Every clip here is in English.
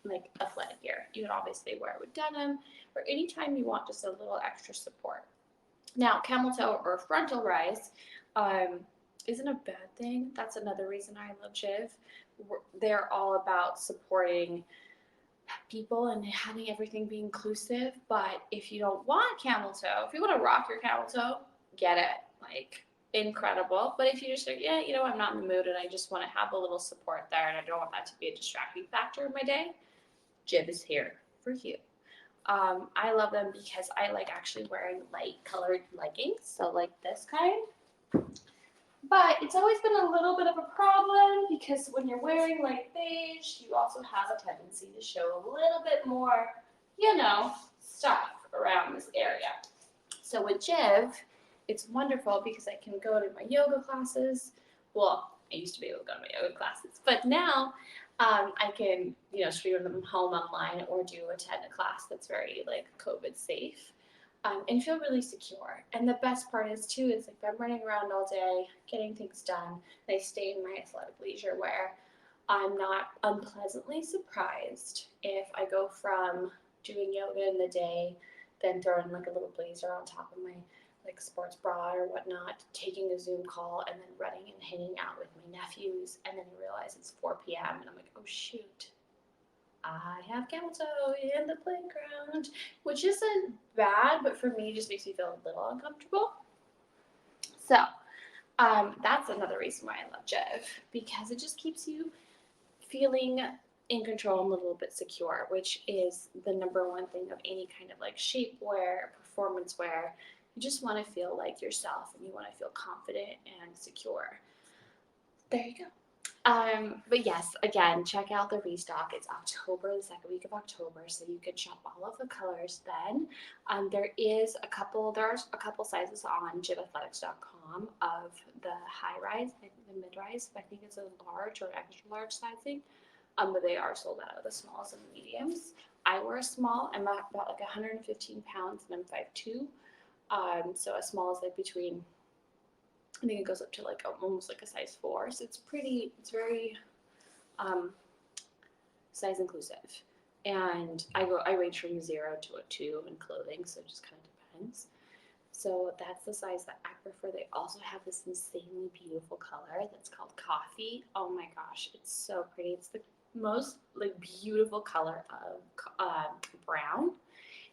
like athletic gear. You can obviously wear it with denim or anytime you want just a little extra support. Now, camel toe or frontal rise isn't a bad thing. That's another reason I love JIV. They're all about supporting people and having everything be inclusive. But if you don't want camel toe, if you want to rock your camel toe, get it. Like, incredible. But if you just say, yeah, I'm not in the mood and I just want to have a little support there and I don't want that to be a distracting factor in my day, JIV is here for you. I love them because I like actually wearing light colored leggings, so like this kind. But it's always been a little bit of a problem because when you're wearing light beige, you also have a tendency to show a little bit more, stuff around this area. So with JIV, it's wonderful because I can go to my yoga classes. Well, I used to be able to go to my yoga classes, but now I can, stream them home online or attend a class that's very like COVID safe. And feel really secure. And the best part is too is like if I'm running around all day getting things done, and I stay in my athletic leisure wear, I'm not unpleasantly surprised if I go from doing yoga in the day, then throwing like a little blazer on top of my like sports bra or whatnot, taking a Zoom call, and then running and hanging out with my nephews, and then you realize it's 4 p.m. and I'm like, oh shoot, I have Cameltoe in the playground, which isn't bad, but for me, it just makes me feel a little uncomfortable. So that's another reason why I love JIV, because it just keeps you feeling in control and a little bit secure, which is the number one thing of any kind of like shapewear, performance wear. You just want to feel like yourself and you want to feel confident and secure. There you go. But yes, again, check out the restock. It's October, the second week of October, so you can shop all of the colors then. There's a couple sizes on jivathletics.com of the high rise, I think the mid rise, I think it's a large or extra large sizing. But they are sold out of the smalls and the mediums. I wear a small. I'm about like 115 pounds and I'm 5'2". So a small is like between, I think it goes up to like almost like a size 4. So it's very size inclusive. And I range from 0 to a 2 in clothing, so it just kind of depends. So that's the size that I prefer. They also have this insanely beautiful color that's called coffee. Oh my gosh, it's so pretty. It's the most like beautiful color of brown,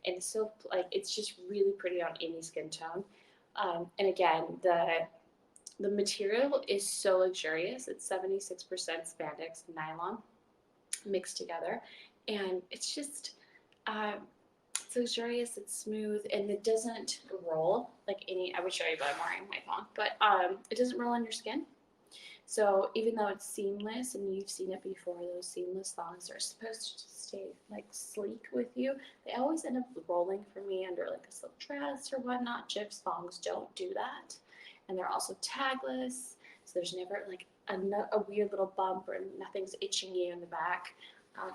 and so like it's just really pretty on any skin tone. And again, the material is so luxurious. It's 76% spandex and nylon mixed together, and it's just it's luxurious, it's smooth, and it doesn't roll like any. I would show you, but I'm wearing my thong, but it doesn't roll on your skin. So even though it's seamless, and you've seen it before, those seamless thongs are supposed to stay like sleek with you. They always end up rolling for me under like a silk dress or whatnot. JIV's thongs don't do that, and they're also tagless, so there's never like a weird little bump or nothing's itching you in the back,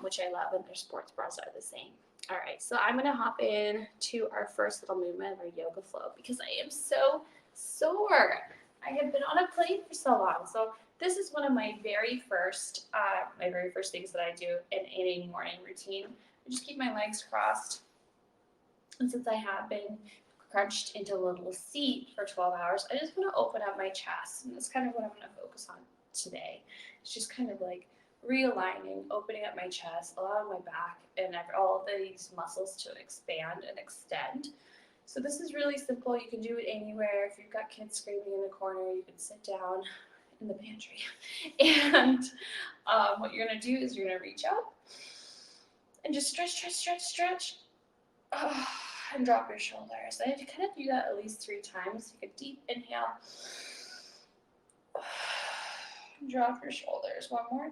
which I love, and their sports bras are the same. All right, so I'm gonna hop in to our first little movement of our yoga flow because I am so sore. I have been on a plane for so long, so this is one of my very first things that I do in any morning routine. I just keep my legs crossed, and since I have been crunched into a little seat for 12 hours, I just want to open up my chest, and that's kind of what I'm going to focus on today. It's just kind of like realigning, opening up my chest, allowing my back and all of these muscles to expand and extend. So this is really simple. You can do it anywhere. If you've got kids screaming in the corner, you can sit down in the pantry. And what you're going to do is you're going to reach up and just stretch. And drop your shoulders. I had to kind of do that at least 3 times. Take a deep inhale. Drop your shoulders. One more.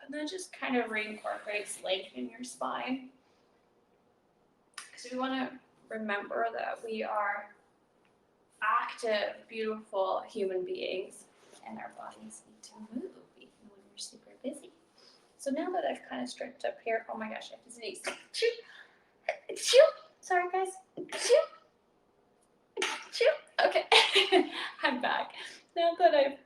And then just kind of reincorporates lengthening your spine. Because we want to remember that we are active, beautiful human beings, and our bodies need to move even when we're super busy. So now that I've kind of stretched up here, oh my gosh, I have to sneeze. Sorry guys. Okay, I'm back. Now that I've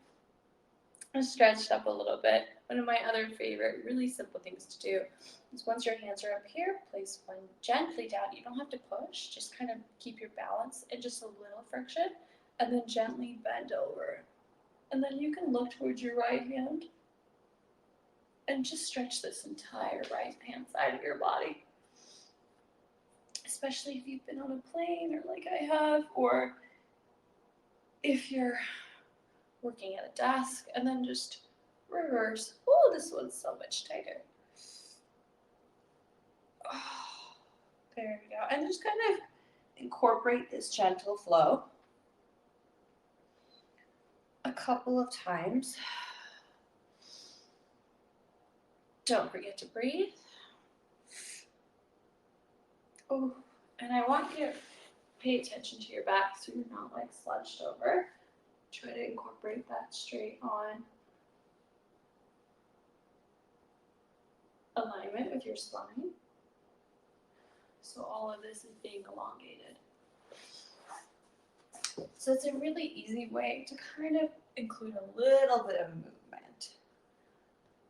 and stretched up a little bit. One of my other favorite, really simple things to do is once your hands are up here, place one gently down. You don't have to push, just kind of keep your balance and just a little friction, and then gently bend over. And then you can look towards your right hand and just stretch this entire right hand side of your body. Especially if you've been on a plane or like I have, or if you're working at a desk, and then just reverse. Oh, this one's so much tighter. Oh, there we go. And just kind of incorporate this gentle flow a couple of times. Don't forget to breathe. Oh, and I want you to pay attention to your back so you're not like slouched over. Try to incorporate that straight on alignment with your spine. So all of this is being elongated. So it's a really easy way to kind of include a little bit of movement.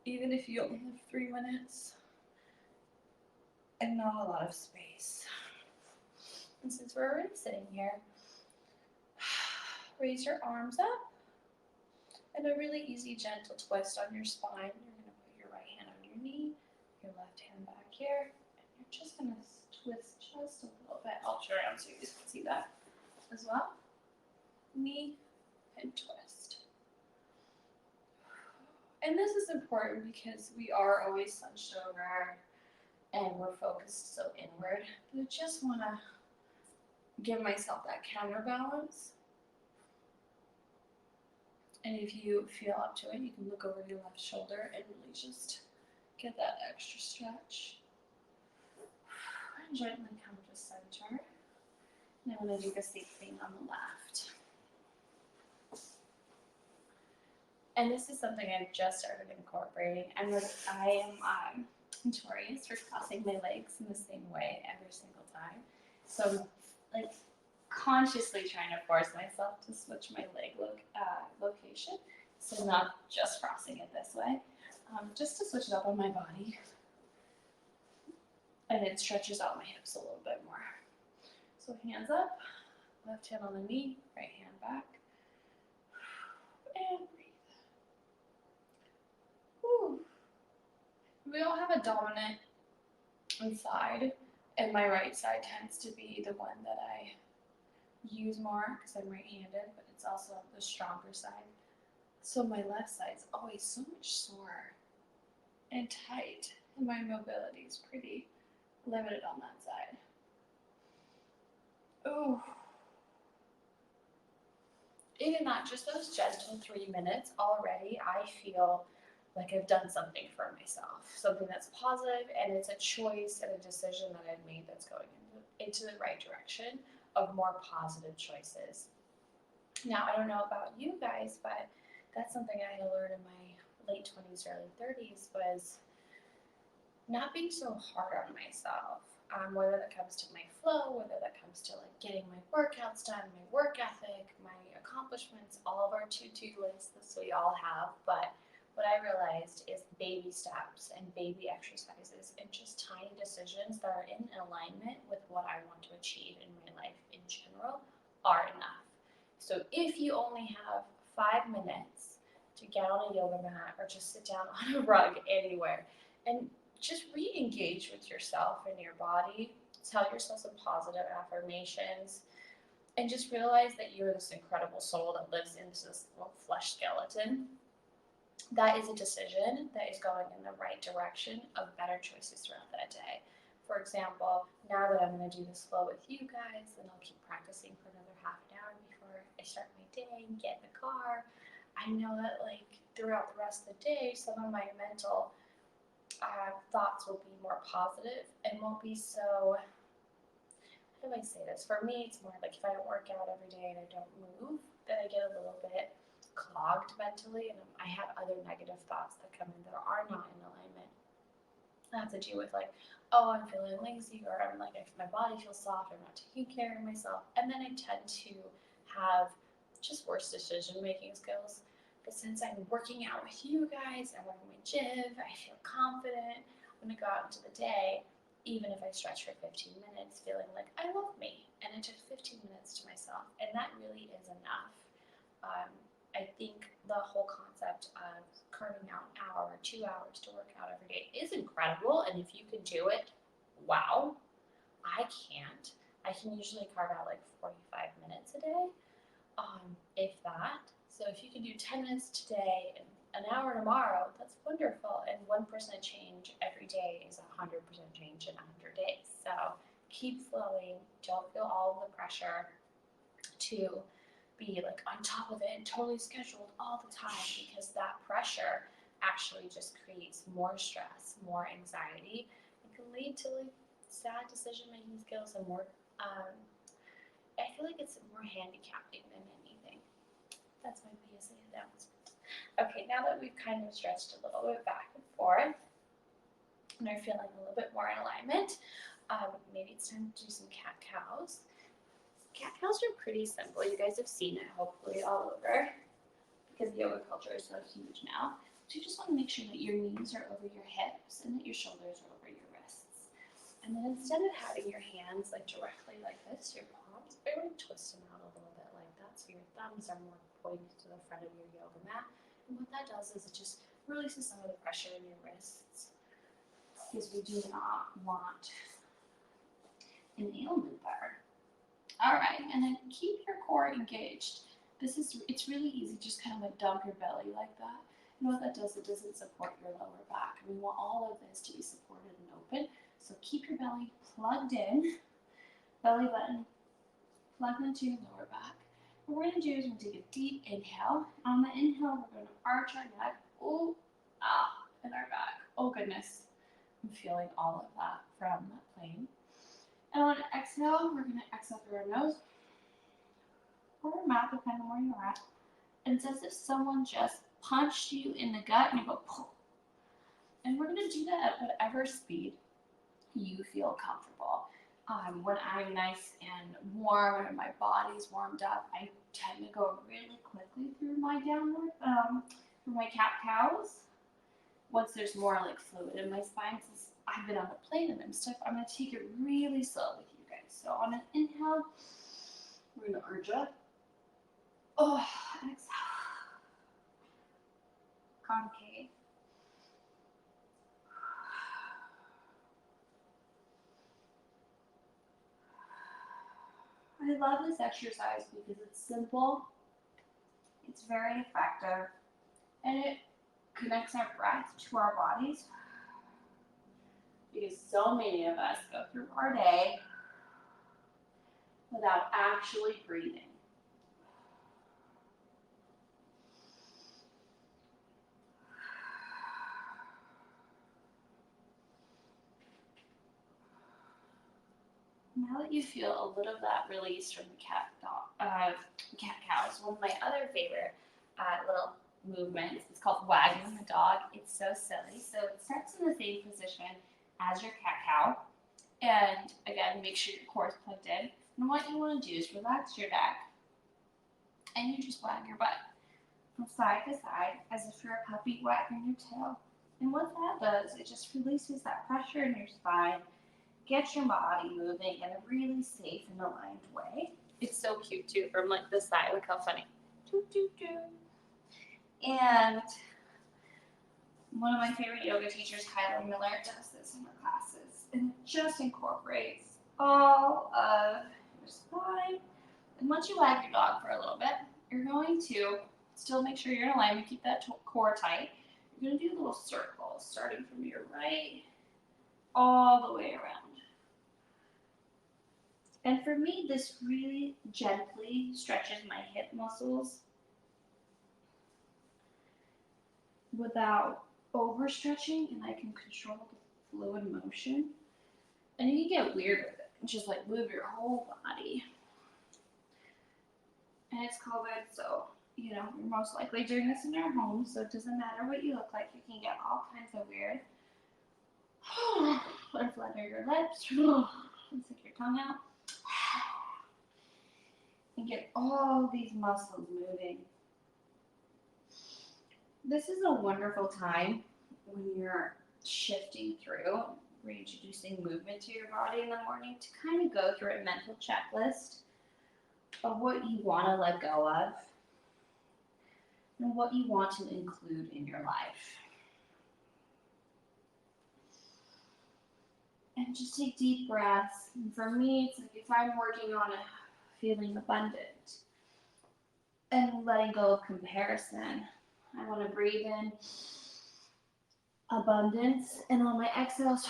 Even if you only have 3 minutes and not a lot of space. And since we're already sitting here, raise your arms up and a really easy gentle twist on your spine. You're going to put your right hand on your knee, your left hand back here, and you're just going to twist just a little bit. I'll turn around so you guys can see that as well. Knee and twist. And this is important because we are always hunched over and we're focused so inward. But I just want to give myself that counterbalance. And if you feel up to it, you can look over your left shoulder and really just get that extra stretch. And gently come to center. And I'm going to do the same thing on the left. And this is something I've just started incorporating. I am notorious for crossing my legs in the same way every single time. So I'm like consciously trying to force myself to switch my leg location. So not just crossing it this way, just to switch it up on my body. And it stretches out my hips a little bit more. So hands up, left hand on the knee, right hand back. And breathe. Whew. We all have a dominant side, and my right side tends to be the one that I use more because I'm right-handed, but it's also the stronger side. So my left side's always so much sore and tight, and my mobility is pretty limited on that side. Ooh. Even that, just those gentle 3 minutes already, I feel like I've done something for myself, something that's positive, and it's a choice and a decision that I've made that's going into the right direction of more positive choices. Now, I don't know about you guys, but that's something I had to learn in my late 20s, early 30s, was not being so hard on myself. Whether that comes to my flow, whether that comes to like getting my workouts done, my work ethic, my accomplishments, all of our to-do lists that we all have. But what I realized is baby steps and baby exercises and just tiny decisions that are in alignment with what I want to achieve in my life in general are enough. So if you only have 5 minutes to get on a yoga mat or just sit down on a rug anywhere and just re-engage with yourself and your body, tell yourself some positive affirmations, and just realize that you're this incredible soul that lives in this little flesh skeleton. That is a decision that is going in the right direction of better choices throughout that day. For example, now that I'm going to do this flow with you guys, then I'll keep practicing for another half an hour before I start my day and get in the car. I know that like throughout the rest of the day, some of my mental thoughts will be more positive and won't be so, how do I say this? For me, it's more like if I don't work out every day and I don't move, then I get a little bit clogged mentally, and I have other negative thoughts that come in that are not in alignment. That have to do with like, oh, I'm feeling lazy, or I'm like, if my body feels soft, I'm not taking care of myself, and then I tend to have just worse decision-making skills. But since I'm working out with you guys, I'm working with JIV, I feel confident. I'm gonna go out into the day, even if I stretch for 15 minutes, feeling like I love me. And I took 15 minutes to myself, and that really is enough. I think the whole concept of carving out an hour or 2 hours to work out every day is incredible. And if you can do it, wow. I can't. I can usually carve out like 45 minutes a day, if that. So if you can do 10 minutes today and an hour tomorrow, that's wonderful. And 1% change every day is 100% change in 100 days. So keep flowing. Don't feel all of the pressure to be like on top of it and totally scheduled all the time, because that pressure actually just creates more stress, more anxiety. It can lead to like sad decision-making skills and more, I feel like it's more handicapping than anything. That's my PSA announcement. Okay, now that we've kind of stretched a little bit back and forth and are feeling a little bit more in alignment, maybe it's time to do some cat-cows. Cat-cows are pretty simple. You guys have seen it hopefully all over, because yoga culture is so huge now. So you just want to make sure that your knees are over your hips and that your shoulders are over your wrists. And then instead of having your hands like directly like this, your palms, I would twist them out a little bit like that, so your thumbs are more pointed to the front of your yoga mat. And what that does is it just releases some of the pressure in your wrists, because we do not want an ailment there. All right, and then keep your core engaged. It's really easy, just kind of like dump your belly like that. And what that does, it doesn't support your lower back. We want all of this to be supported and open. So keep your belly plugged in, belly button plugged into your lower back. What we're gonna do is we're gonna take a deep inhale. On the inhale, we're gonna arch our neck, ooh, ah, and our back. Oh goodness, I'm feeling all of that from that plane. And on an exhale, we're going to exhale through our nose or our mouth, depending on where you're at. And it's as if someone just punched you in the gut and you go, pull. And we're going to do that at whatever speed you feel comfortable. When I'm nice and warm and my body's warmed up, I tend to go really quickly through my downward, through my cat-cows. Once there's more like fluid in my spine, since I've been on a plane and I'm stiff, I'm going to take it really slow with you guys. So on an inhale, we're going to arch up. Oh, and exhale. Concave. I love this exercise because it's simple, it's very effective, and it connects our breath to our bodies. Because so many of us go through our day without actually breathing. Now that you feel a little of that release from the cat-cows, one of my other favorite little movements, it's called wagging the dog. It's so silly. So it starts in the same position as your cat-cow. And again, make sure your core is plugged in. And what you want to do is relax your neck. And you just wag your butt from side to side as if you're a puppy wagging your tail. And what that does, it just releases that pressure in your spine, gets your body moving in a really safe and aligned way. It's so cute too from like this side. Look how funny. Doo, doo, doo. And one of my favorite yoga teachers, Kylie Miller, does this in her classes. And it just incorporates all of your spine. And once you wag your dog for a little bit, you're going to still make sure you're in alignment, keep that core tight. You're going to do little circles starting from your right all the way around. And for me, this really gently stretches my hip muscles without overstretching, and I can control the fluid motion. And you can get weird with it, just like move your whole body. And it's COVID, so you know, you're most likely doing this in your home, so it doesn't matter what you look like, you can get all kinds of weird. Or flutter your lips, and stick your tongue out. And get all these muscles moving. this is a wonderful time when you're shifting through, reintroducing movement to your body in the morning to kind of go through a mental checklist of what you want to let go of and what you want to include in your life. And just take deep breaths. And for me, it's like if I'm working on feeling abundant and letting go of comparison, I want to breathe in abundance, and on my exhales,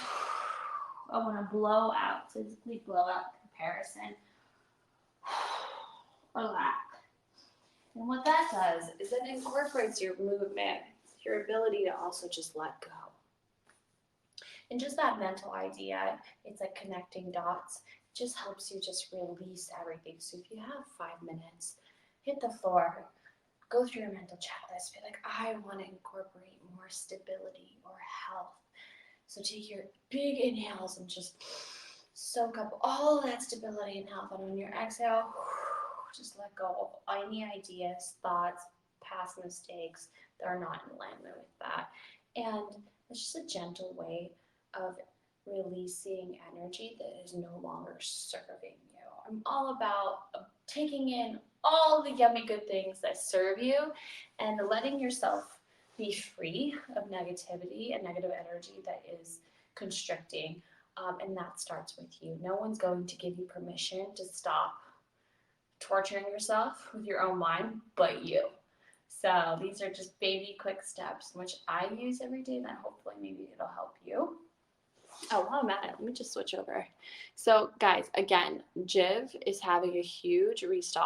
I want to blow out, physically blow out comparison or lack. And what that does is it incorporates your movement, your ability to also just let go. And just that mental idea, it's like connecting dots. It just helps you just release everything. So if you have 5 minutes, hit the floor, go through your mental checklist, be like, I want to incorporate more stability or health. So take your big inhales and just soak up all of that stability and health. And on your exhale, just let go of any ideas, thoughts, past mistakes that are not in alignment with that. And it's just a gentle way of releasing energy that is no longer serving you. I'm all about taking in all the yummy good things that serve you and letting yourself be free of negativity and negative energy that is constricting. And that starts with you. No one's going to give you permission to stop torturing yourself with your own mind but you. So these are just baby quick steps which I use every day that hopefully maybe it'll help you. Oh, while I'm at it, let me just switch over. So guys, again, JIV is having a huge restock.